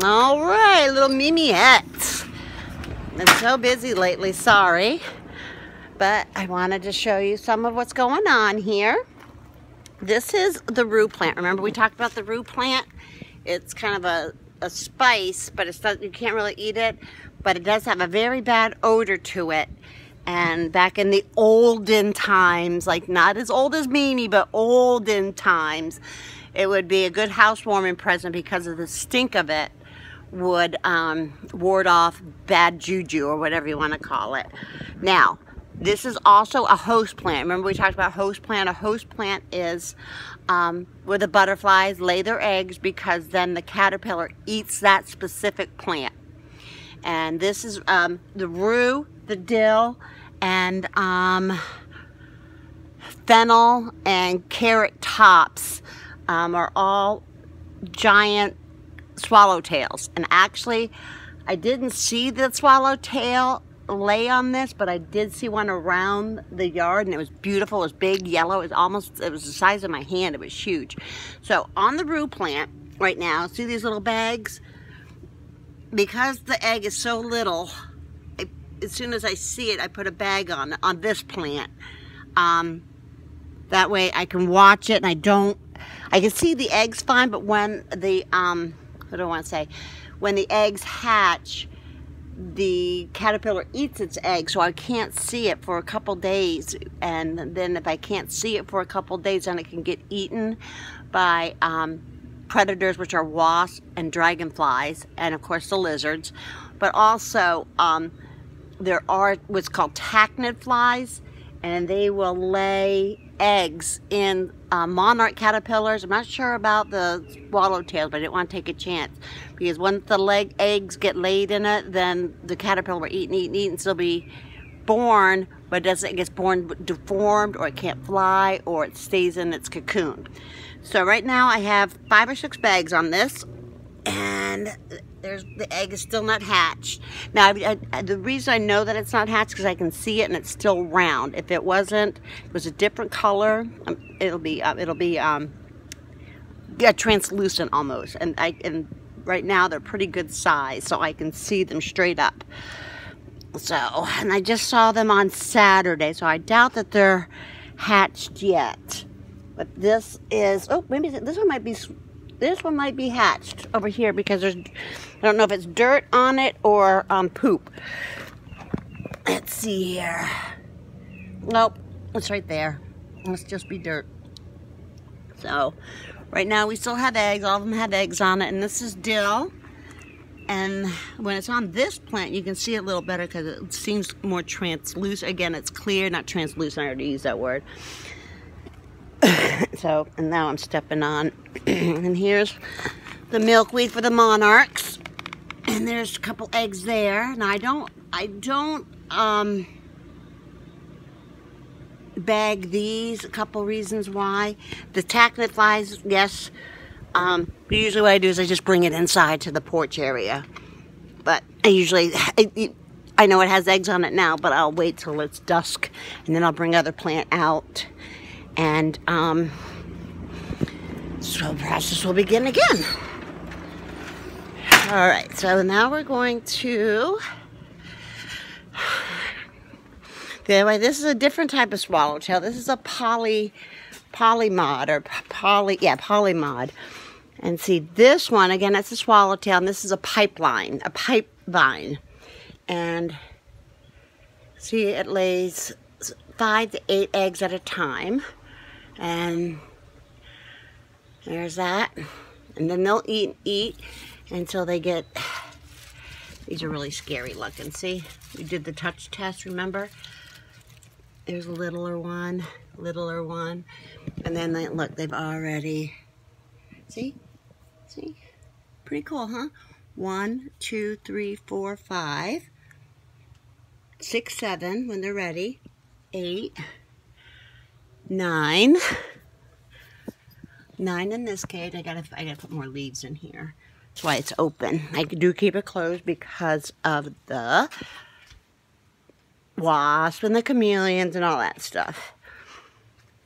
All right, little Mimiette. Been so busy lately, sorry. But I wanted to show you some of what's going on here. This is the rue plant. Remember we talked about the rue plant? It's kind of a spice, but it's not, you can't really eat it. But it does have a very bad odor to it. And back in the olden times, like not as old as Mimi, but olden times, it would be a good housewarming present because of the stink of it would ward off bad juju or whatever you want to call it. Now, this is also a host plant. Remember we talked about host plant? A host plant is where the butterflies lay their eggs because then the caterpillar eats that specific plant. And this is the rue, the dill, and fennel and carrot tops are all giant swallowtails. And actually, I didn't see the swallowtail lay on this, but I did see one around the yard, and it was beautiful. It was big, yellow. It was the size of my hand. It was huge. So on the rue plant right now, see these little bags? Because the egg is so little, as soon as I see it, I put a bag on this plant. That way I can watch it, and I can see the eggs fine, but when the, what do I want to say? When the eggs hatch, the caterpillar eats its egg, so I can't see it for a couple days. And then if I can't see it for a couple days, then it can get eaten by predators, which are wasps and dragonflies, and of course the lizards. But also there are what's called tachinid flies, and they will lay eggs in monarch caterpillars. I'm not sure about the swallowtails, but I didn't want to take a chance, because once the eggs get laid in it, then the caterpillar will eat and still be born, but it gets born deformed, or it can't fly, or it stays in its cocoon. So right now I have 5 or 6 bags on this, and the egg is still not hatched. Now, the reason I know that it's not hatched is because I can see it and it's still round. If it wasn't, it was a different color, it'll be translucent almost. And right now they're pretty good size, so I can see them straight up. So, and I just saw them on Saturday, so I doubt that they're hatched yet. But this is, oh, maybe this one might be hatched over here, because I don't know if it's dirt on it or poop. Let's see here. Nope, it's right there. Must just be dirt. So, right now we still have eggs. All of them have eggs on it, and this is dill. And when it's on this plant, you can see it a little better because it seems more translucent. Again, it's clear, not translucent. I already used that word. So, and now I'm stepping on. And here's the milkweed for the monarchs. And there's a couple eggs there. Now I don't bag these. A couple reasons why. The tachinid flies, yes. Usually what I do is I just bring it inside to the porch area. But I know it has eggs on it now, but I'll wait till it's dusk, and then I'll bring other plant out. And so the process will begin again. All right, so now we're going to, anyway, this is a different type of swallowtail. This is a polymod. And see, this one, again, that's a swallowtail, and this is a pipe vine. And see, it lays 5 to 8 eggs at a time. And there's that. And then they'll eat until they get, these are really scary looking. See, we did the touch test, remember? There's a littler one. And then look, they've already, see? Pretty cool, huh? 1, 2, 3, 4, 5, 6, 7 when they're ready, 8, 9 in this cage. I gotta put more leaves in here. That's why it's open. I do keep it closed because of the wasp and the chameleons and all that stuff.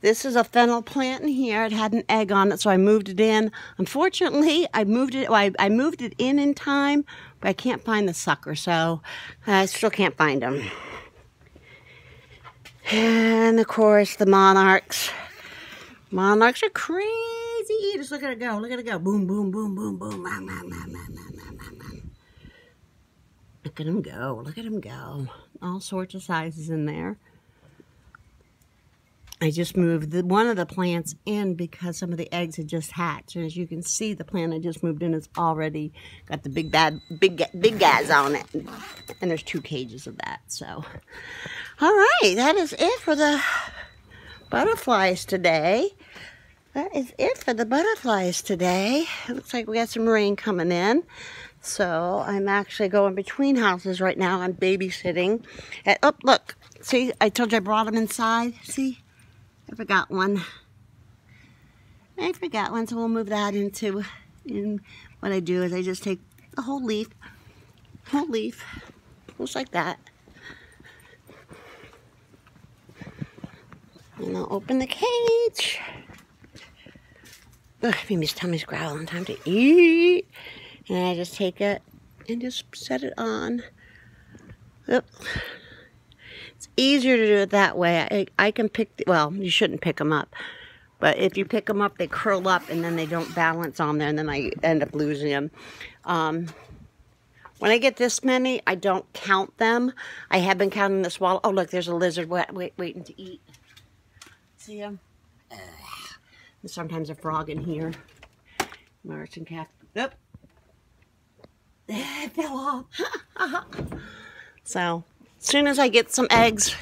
This is a fennel plant in here. It had an egg on it, so I moved it in. Unfortunately, I moved it in time, but I can't find the sucker, so I still can't find them. And of course, the monarchs. Monarchs are crazy eaters. Look at it go. Look at it go. Boom, boom, boom, boom, boom. Look at him go. Look at him go. All sorts of sizes in there. I just moved one of the plants in because some of the eggs had just hatched. And as you can see, the plant I just moved in has already got the big guys on it. And there's 2 cages of that. So, all right, that is it for the butterflies today. That is it for the butterflies today. It looks like we got some rain coming in. So I'm actually going between houses right now. I'm babysitting. Oh, look. See, I told you I brought them inside. See? I forgot one. So we'll move that into, what I do is I just take the whole leaf, just like that. And I'll open the cage. Ugh, Mimi's tummy's growling, time to eat. And I just take it and just set it on. Oop. It's easier to do it that way. I can pick, well, you shouldn't pick them up. But if you pick them up, they curl up and then they don't balance on there and then I end up losing them. When I get this many, I don't count them. I have been counting the swallow. Oh, look, there's a lizard waiting to eat. See him? There's sometimes a frog in here. Mars and calf. Yep. It fell off. So, as soon as I get some eggs,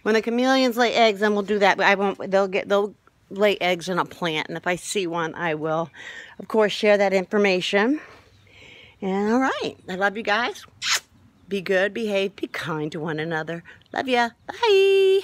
when the chameleons lay eggs, then we'll do that. But I won't. They'll lay eggs in a plant, and if I see one, I will, of course, share that information. And all right, I love you guys. Be good, behave, be kind to one another. Love ya. Bye.